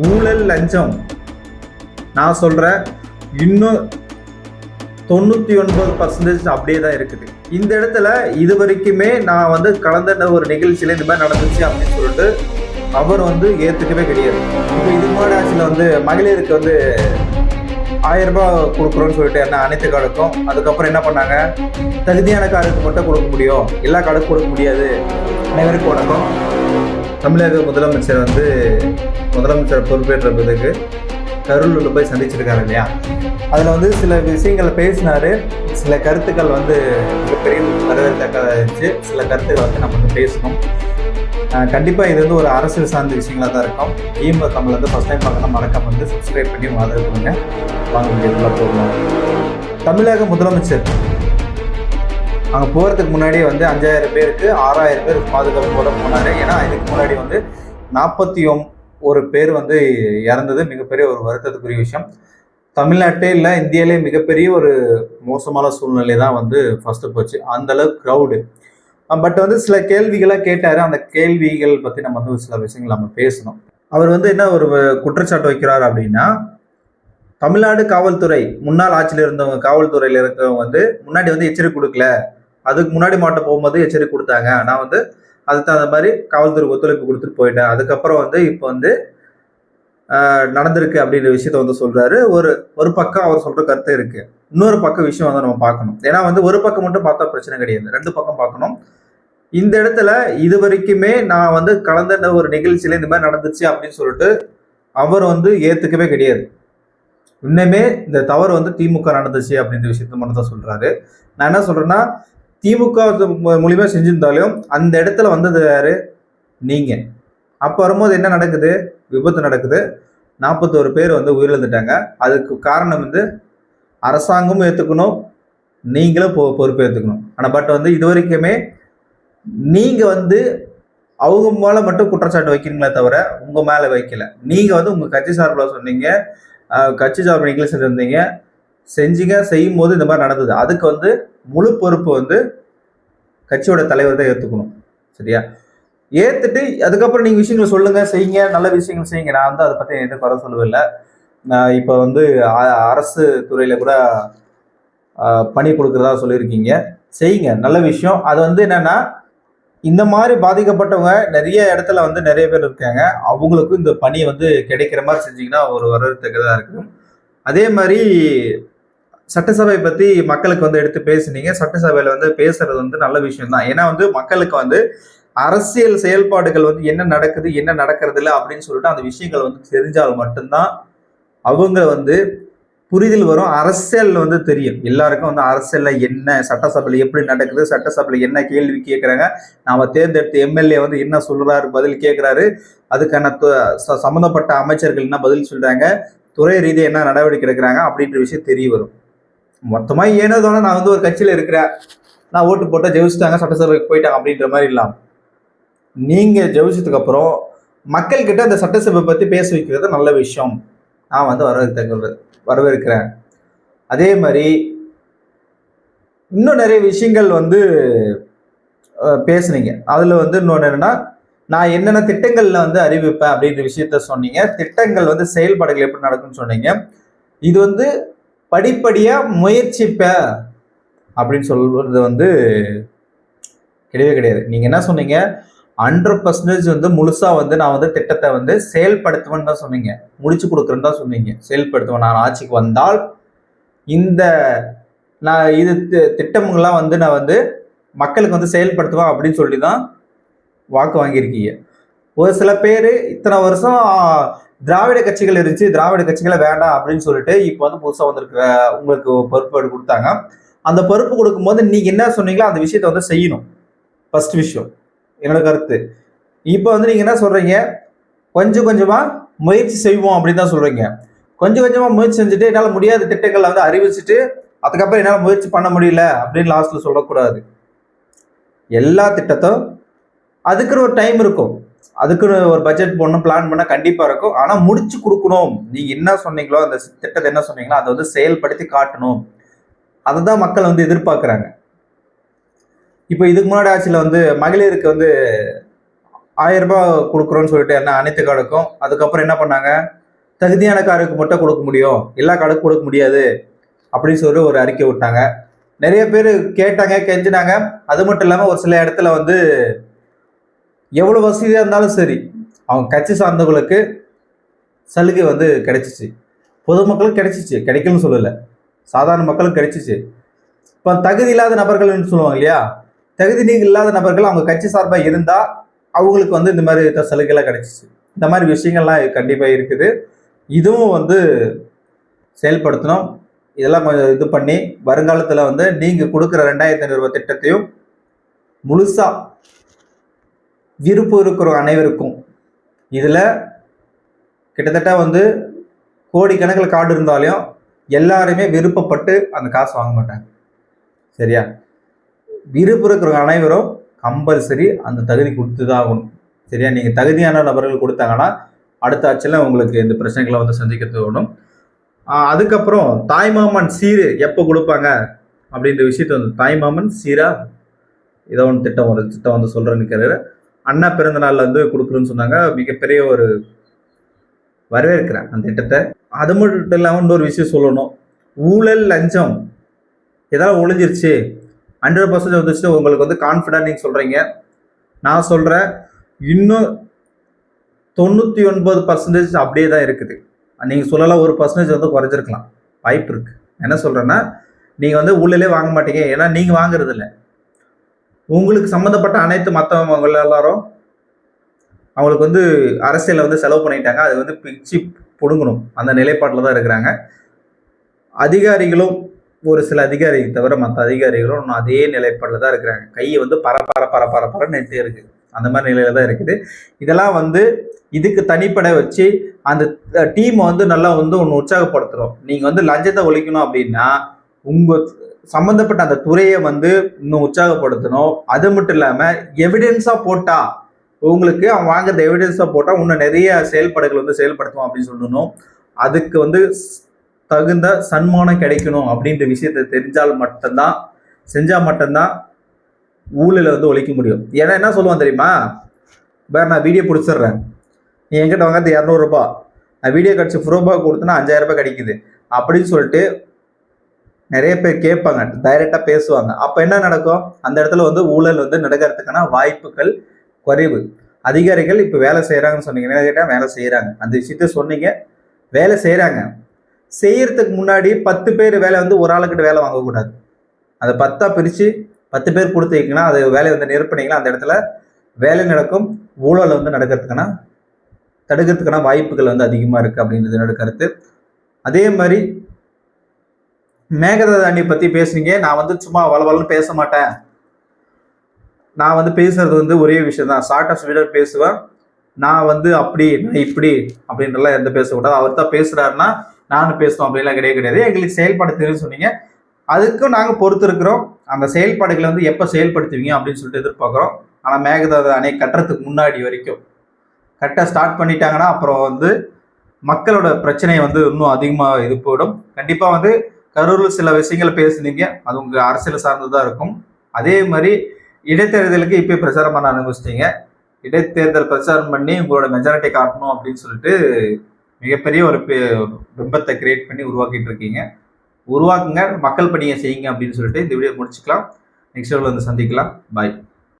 ஊழல் லஞ்சம் நான் சொல்றேன் இன்னும் 99% அப்படியே தான் இருக்குது. இந்த இடத்துல இது வரைக்குமே நான் வந்து கலந்த ஒரு நிகழ்ச்சியில இந்த மாதிரி நடந்துச்சு அப்படின்னு சொல்லிட்டு அவர் வந்து ஏத்துக்கவே கிடையாது. இப்போ இது முன்னாடி ஆட்சியில் வந்து மகளிருக்கு வந்து 1000 ரூபாய் கொடுக்குறோன்னு சொல்லிட்டு என்ன அனைத்து கார்டுக்கும், அதுக்கப்புறம் என்ன பண்ணாங்க, தகுதியான கார்டுக்கு மட்டும் கொடுக்க முடியும், எல்லா கார்டுக்கும் கொடுக்க முடியாது. அனைவருக்கும் வணக்கம். தமிழக முதலமைச்சர் வந்து முதலமைச்சர் பொறுப்பேற்ற பிறகு கரூரில் போய் சந்திச்சிருக்காரு இல்லையா, அதில் வந்து சில விஷயங்களை பேசினாரு. சில கருத்துக்கள் வந்து மிகப்பெரிய வரவேற்கத்தக்கதாக இருந்துச்சு. சில கருத்துக்களை வந்து நம்ம வந்து பேசணும். கண்டிப்பாக இது வந்து ஒரு அரசியல் சார்ந்த விஷயங்களாக தான் இருக்கும். ஈம்ப தமிழ் வந்து ஃபஸ்ட் டைம் பார்க்கணும், மறக்காம வந்து சப்ஸ்கிரைப் பண்ணி ஆதரவு கொடுங்க. வாங்க வீடியோக்குள்ள போகணும். தமிழக முதலமைச்சர் அங்கே போகிறதுக்கு முன்னாடியே வந்து 5000 பேருக்கு 6000 பேர் பாதுகாப்போட போனார். ஏன்னா இதுக்கு முன்னாடி வந்து 41 பேர் வந்து இறந்தது மிகப்பெரிய ஒரு வருத்தத்துக்குரிய விஷயம். தமிழ்நாட்டே இல்லை, இந்தியாவிலே மிகப்பெரிய ஒரு மோசமான சூழ்நிலை தான் வந்து ஃபர்ஸ்ட்டு போச்சு. அந்த அளவுக்கு க்ரௌடு. பட் வந்து சில கேள்விகளாக கேட்டார். அந்த கேள்விகள் பற்றி நம்ம வந்து சில விஷயங்கள் நம்ம பேசணும். அவர் வந்து என்ன ஒரு குற்றச்சாட்டு வைக்கிறார் அப்படின்னா, தமிழ்நாடு காவல்துறை முன்னாள் ஆட்சியில் இருந்தவங்க, காவல்துறையில் இருக்கிறவங்க வந்து முன்னாடி வந்து எச்சரிக்கை கொடுக்கல, அதுக்கு முன்னாடி மாட்டம் போகும்போது எச்சரிக்கை கொடுத்தாங்க, நான் வந்து அதுக்கு தகுந்த மாதிரி காவல்துறைக்கு ஒத்துழைப்பு கொடுத்துட்டு போயிட்டேன், அதுக்கப்புறம் வந்து இப்போ வந்து நடந்திருக்கு அப்படின்ற விஷயத்த வந்து சொல்றாரு. ஒரு பக்கம் அவர் சொல்ற கருத்து இருக்கு, இன்னொரு பக்கம் விஷயம் வந்து நம்ம பார்க்கணும். ஏன்னா வந்து ஒரு பக்கம் மட்டும் பார்த்தா பிரச்சனை கிடையாது, 2 பக்கம் பார்க்கணும். இந்த இடத்துல இது வரைக்குமே நான் வந்து கலந்த ஒரு நிகழ்ச்சியில இந்த மாதிரி நடந்துச்சு அப்படின்னு சொல்லிட்டு அவர் வந்து ஏத்துக்கவே கிடையாது. இன்னுமே இந்த தவறு வந்து திமுக நடந்துச்சு அப்படின்ற விஷயத்த மட்டும் தான் சொல்றாரு. நான் என்ன சொல்றேன்னா, திமுக மூலியமா செஞ்சிருந்தாலும் அந்த இடத்துல வந்தது யாரு, நீங்க. அப்ப வரும்போது என்ன நடக்குது, விபத்து நடக்குது, 41 பேர் வந்து உயிரிழந்துட்டாங்க. அதுக்கு காரணம் வந்து அரசாங்கமும் ஏத்துக்கணும், நீங்களும் பொறுப்பு ஏத்துக்கணும். ஆனா பட் வந்து இது வரைக்குமே நீங்க வந்து அவங்க மேல மட்டும் குற்றச்சாட்டு வைக்கிறீங்களே தவிர உங்க மேல வைக்கல. நீங்க வந்து உங்க கட்சி சார்பில் சொன்னீங்க, கட்சி சார்பு நிகழ்ச்சி இருந்தீங்க, செஞ்சீங்க, செய்யும் போது இந்த மாதிரி நடந்தது. அதுக்கு வந்து முழு பொறுப்பு வந்து கட்சியோட தலைவர் தான் ஏத்துக்கணும். சரியா? ஏத்துட்டு அதுக்கப்புறம் நீங்க விஷயங்களை சொல்லுங்க, செய்யுங்க, நல்ல விஷயங்கள் செய்யுங்க. நான் வந்து அதை பத்தி எதுவும் குறை சொல்லவில்லை. நான் இப்போ வந்து அரசு துறையில கூட பணி கொடுக்கறதா சொல்லியிருக்கீங்க, செய்யுங்க, நல்ல விஷயம். அது வந்து என்னன்னா, இந்த மாதிரி பாதிக்கப்பட்டவங்க நிறைய இடத்துல வந்து நிறைய பேர் இருக்காங்க, அவங்களுக்கும் இந்த பணி வந்து கிடைக்கிற மாதிரி செஞ்சீங்கன்னா ஒரு வரவேற்கத்தக்கதா இருக்கும். அதே மாதிரி சட்டசபை பத்தி மக்களுக்கு வந்து எடுத்து பேசுனீங்க. சட்டசபையில வந்து பேசுறது வந்து நல்ல விஷயம் தான். ஏன்னா வந்து மக்களுக்கு வந்து அரசியல் செயல்பாடுகள் வந்து என்ன நடக்குது, என்ன நடக்கிறது இல்லை அப்படின்னு சொல்லிட்டு அந்த விஷயங்கள் வந்து தெரிஞ்சால் மட்டும்தான் அவங்க வந்து புரிதல் வரும். அரசியல் வந்து தெரியும் எல்லாருக்கும் வந்து அரசியல்ல என்ன, சட்டசபையில எப்படி நடக்குது, சட்டசபையில என்ன கேள்வி கேட்கறாங்க, நாம தேர்ந்தெடுத்த எம்எல்ஏ வந்து என்ன சொல்றாரு, பதில் கேட்கிறாரு, அதுக்கான சம்பந்தப்பட்ட அமைச்சர்கள் என்ன பதில் சொல்றாங்க, துறை ரீதியாக என்ன நடவடிக்கை எடுக்கிறாங்க அப்படின்ற விஷயம் தெரிய வரும். மொத்தமா ஏனதோட நான் வந்து ஒரு கட்சியில இருக்கிறேன், நான் ஓட்டு போட்டா ஜெயிச்சுட்டாங்க, சட்டசபைக்கு போயிட்டாங்க அப்படின்ற மாதிரி இல்லாம நீங்க ஜெயிச்சதுக்கு அப்புறம் மக்கள் கிட்ட அந்த சட்டசபை பத்தி பேச வைக்கிறது நல்ல விஷயம். நான் வந்து வரவேற்கிறேன். அதே மாதிரி இன்னும் நிறைய விஷயங்கள் வந்து பேசுனீங்க. அதுல வந்து இன்னொன்று என்னன்னா, நான் என்னென்ன திட்டங்கள்ல வந்து அறிவிப்பேன் அப்படின்ற விஷயத்த சொன்னீங்க. திட்டங்கள் வந்து செயல்பாடுகள் எப்படி நடக்கும்னு சொன்னீங்க. இது வந்து படிப்படியா முயற்சிப்பேன் அப்படின்னு சொல்றது வந்து கிடையவே கிடையாது. நீங்க என்ன சொன்னீங்க, 100% வந்து முழுசா வந்து நான் வந்து திட்டத்தை வந்து செயல்படுத்துவேன்னு தான் சொன்னீங்க, முடிச்சு கொடுக்குறேன்னு தான் சொன்னீங்க. செயல்படுத்துவேன், நான் ஆட்சிக்கு வந்தால் இந்த நான் இது திட்டங்கள்லாம் வந்து நான் வந்து மக்களுக்கு வந்து செயல்படுத்துவேன் அப்படின்னு சொல்லி தான் வாக்கு வாங்கியிருக்கீங்க. ஒரு சில பேர் இத்தனை வருஷம் திராவிட கட்சிகள் இருந்துச்சு, திராவிட கட்சிகளை வேண்டாம் அப்படின்னு சொல்லிட்டு இப்போ வந்து புதுசாக வந்திருக்க உங்களுக்கு பொறுப்பு கொடுத்தாங்க. அந்த பொறுப்பு கொடுக்கும்போது நீங்க என்ன சொன்னீங்களோ அந்த விஷயத்த வந்து செய்யணும். ஃபர்ஸ்ட் விஷயம் என்னோட கருத்து. இப்போ வந்து நீங்க என்ன சொல்றீங்க, கொஞ்சம் கொஞ்சமா முயற்சி செய்வோம் அப்படின்னு தான் சொல்றீங்க. கொஞ்சம் கொஞ்சமா முயற்சி செஞ்சுட்டு என்னால் முடியாத திட்டங்களை வந்து அறிவிச்சுட்டு அதுக்கப்புறம் என்னால் முயற்சி பண்ண முடியல அப்படின்னு லாஸ்ட்ல சொல்லக்கூடாது. எல்லா திட்டத்தும் அதுக்குன்னு ஒரு டைம் இருக்கும், அதுக்குன்னு ஒரு பட்ஜெட் போடணும், பிளான் பண்ண கண்டிப்பா இருக்கும். ஆனா முடிச்சு கொடுக்கணும். நீங்க என்ன சொன்னீங்களோ அந்த திட்டத்தை என்ன சொன்னீங்களோ அதை வந்து செயல்படுத்தி காட்டணும். அதுதான் மக்கள் வந்து எதிர்பார்க்கிறாங்க. இப்போ இதுக்கு முன்னாடி ஆட்சியில் வந்து மகளிருக்கு வந்து ரூபாய் கொடுக்குறோன்னு சொல்லிட்டு என்ன அனைத்து கார்டுக்கும். அதுக்கப்புறம் என்ன பண்ணாங்க, தகுதியான கார்டுக்கு மட்டும் கொடுக்க முடியும், எல்லா கார்டுக்கும் கொடுக்க முடியாது அப்படின்னு சொல்லி ஒரு அறிக்கை விட்டாங்க. நிறைய பேர் கேட்டாங்க, கெஞ்சினாங்க. அது மட்டும் இல்லாமல் ஒரு சில இடத்துல வந்து எவ்வளோ வசதியாக இருந்தாலும் சரி, அவங்க கட்சி சார்ந்தவங்களுக்கு சலுகை வந்து கிடைச்சிச்சு. பொதுமக்களும் கிடைச்சிச்சு, கிடைக்கலன்னு சொல்லலை, சாதாரண மக்களும் கிடைச்சிச்சு. இப்போ தகுதி இல்லாத நபர்கள்னு சொல்லுவாங்க இல்லையா, தகுதி நீங்க இல்லாத நபர்கள் அவங்க கட்சி சார்பாக இருந்தால் அவங்களுக்கு வந்து இந்த மாதிரி சலுகைலாம் கிடைச்சிச்சு. இந்த மாதிரி விஷயங்கள்லாம் கண்டிப்பாக இருக்குது. இதுவும் வந்து செயல்படுத்தணும். இதெல்லாம் கொஞ்சம் இது பண்ணி வருங்காலத்தில் வந்து நீங்கள் கொடுக்குற 2500 ரூபாய் திட்டத்தையும் முழுசா விருப்பம் இருக்கிற அனைவருக்கும், இதில் கிட்டத்தட்ட வந்து கோடிக்கணக்கில் கார்டு இருந்தாலும் எல்லாருமே விருப்பப்பட்டு அந்த காசு வாங்க மாட்டாங்க. சரியா? விருப்பம் இருக்கிற அனைவரும் கம்பல்சரி அந்த தகுதி கொடுத்து தான் ஆகணும். சரியா? நீங்கள் தகுதியான நபர்கள் கொடுத்தாங்கன்னா அடுத்த ஆட்சியில் உங்களுக்கு இந்த பிரச்சனைகளை வந்து சந்திக்கிறது வேணும். அதுக்கப்புறம் தாய்மாமன் சீரு எப்போ கொடுப்பாங்க அப்படின்ற விஷயத்த வந்து, தாய்மாமன் சீரா ஏதோ ஒன்று திட்டம் வந்து சொல்கிறேன்னு அண்ணா பிறந்த நாளில் வந்து கொடுக்குறேன்னு சொன்னாங்க. மிகப்பெரிய ஒரு வரவேற்கிறேன் அந்த திட்டத்தை. அது மட்டும் இல்லாமல் இன்னொரு விஷயம் சொல்லணும், ஊழல் லஞ்சம் இதெல்லாம் ஒழிஞ்சிருச்சு, 100% வந்துச்சு உங்களுக்கு வந்து கான்ஃபிடன்ட் நீங்கள் சொல்கிறீங்க. நான் சொல்கிறேன், இன்னும் 99% அப்படியே தான் இருக்குது. நீங்கள் சொல்லலாம் 1% வந்து குறைஞ்சிருக்கலாம், வாய்ப்பு இருக்குது. என்ன சொல்கிறேன்னா, நீங்கள் வந்து ஊழலே வாங்க மாட்டீங்க, ஏன்னா நீங்கள் வாங்குறது இல்லை. உங்களுக்கு சம்மந்தப்பட்ட அனைத்து மற்றவங்க எல்லாரும் அவங்களுக்கு வந்து அரசியலில் வந்து செலவு பண்ணிட்டாங்க, அது வந்து பிச்சு பிடுங்கணும் அந்த நிலைப்பாட்டில் தான் இருக்கிறாங்க. அதிகாரிகளும் ஒரு சில அதிகாரி தவிர மற்ற அதிகாரிகளும் இன்னும் அதே நிலைப்பாட்டில் தான் இருக்கிறாங்க. கையை வந்து பர நெட்டே இருக்குது, அந்த மாதிரி நிலையில தான் இருக்குது. இதெல்லாம் வந்து இதுக்கு தனிப்படை வச்சு அந்த டீமை வந்து நல்லா வந்து ஒன்று உற்சாகப்படுத்துகிறோம். நீங்கள் வந்து லஞ்சத்தை ஒழிக்கணும் அப்படின்னா உங்கள் சம்மந்தப்பட்ட அந்த துறையை வந்து இன்னும் உற்சாகப்படுத்தணும். அது மட்டும் இல்லாமல் எவிடென்ஸாக போட்டால், உங்களுக்கு அவன் வாங்குற எவிடென்ஸாக போட்டால் இன்னும் நிறைய செயல்பாடுகள் வந்து செயல்படுத்துவோம் அப்படின்னு சொல்லணும். அதுக்கு வந்து தகுந்த சன்மானம் கிடைக்கணும் அப்படின்ற விஷயத்தை செஞ்சால் மட்டும்தான் ஊழலை வந்து ஒழிக்க முடியும். ஏன்னா என்ன சொல்லுவான் தெரியுமா, வேறு நான் வீடியோ பிடிச்சிடுறேன், நீ என்கிட்ட வாங்கிறது 200 ரூபாய், நான் வீடியோ கட்சி ரூபாய் கொடுத்தனா 5000 ரூபாய் கிடைக்குது அப்படின்னு சொல்லிட்டு நிறைய பேர் கேட்பாங்க, டைரெக்டாக பேசுவாங்க. அப்போ என்ன நடக்கும், அந்த இடத்துல வந்து ஊழல் வந்து நடக்கிறதுக்கான வாய்ப்புகள் குறைவு. அதிகாரிகள் இப்போ வேலை செய்கிறாங்கன்னு சொன்னீங்கன்னா கேட்டால் வேலை செய்கிறாங்க, அந்த விஷயத்த சொன்னீங்க, வேலை செய்கிறாங்க. செய்யறதுக்கு முன்னாடி 10 பேர் வேலை வந்து ஒரு ஆளுக்கிட்ட வேலை வாங்கக்கூடாது. அதை 10ஆக பிரித்து 10 பேர் கொடுத்தீங்கன்னா அது வேலையை வந்து நிரப்பினீங்கன்னா அந்த இடத்துல வேலை நடக்கும், ஊழல் வந்து தடுக்கிறதுக்கான வாய்ப்புகள் வந்து அதிகமாக இருக்குது அப்படின்றது என்னோட கருத்து. அதே மாதிரி மேகதாது அணி பற்றி பேசுனீங்க, நான் வந்து சும்மா வளவலன்னு பேச மாட்டேன், நான் வந்து பேசுறது வந்து ஒரே விஷயம் தான், ஷார்ட் ஆஃப் ஸ்வீட்டாக பேசுவேன். நான் வந்து அப்படி நான் இப்படி அப்படின்றலாம் எந்த பேசக்கூடாது, அவர் தான் பேசுகிறாருன்னா நானும் பேசுவோம் அப்படின்லாம் கிடையாது. எங்களுக்கு செயல்பாடு தெரியும் சொன்னீங்க, அதுக்கும் நாங்கள் பொறுத்து இருக்கிறோம். அந்த செயல்பாடுகளை வந்து எப்போ செயல்படுத்துவீங்க அப்படின்னு சொல்லிட்டு எதிர்பார்க்குறோம். ஆனால் மேகதாது அணை கட்டுறதுக்கு முன்னாடி வரைக்கும் கட்ட ஸ்டார்ட் பண்ணிட்டாங்கன்னா அப்புறம் வந்து மக்களோட பிரச்சனையை வந்து இன்னும் அதிகமாக இது போயிடும். கண்டிப்பாக வந்து கரூரில் சில விஷயங்களை பேசுனீங்க, அது உங்கள் அரசியல் சார்ந்ததாக இருக்கும். அதே மாதிரி இடைத்தேர்தலுக்கு இப்போ பிரச்சாரம் பண்ண ஆரம்பிச்சிட்டீங்க. இடைத்தேர்தல் பிரச்சாரம் பண்ணி உங்களோட மெஜாரிட்டி காட்டணும் அப்படின்னு சொல்லிட்டு மிகப்பெரிய ஒரு பிம்பத்தை கிரியேட் பண்ணி உருவாக்கிட்டு இருக்கீங்க. உருவாக்குங்க, மக்கள் பணியை செய்யுங்க அப்படின்னு சொல்லிட்டு இந்த வீடியோ முடிச்சுக்கலாம். நெக்ஸ்ட் வீடியோவில் வந்து சந்திக்கலாம். பாய்.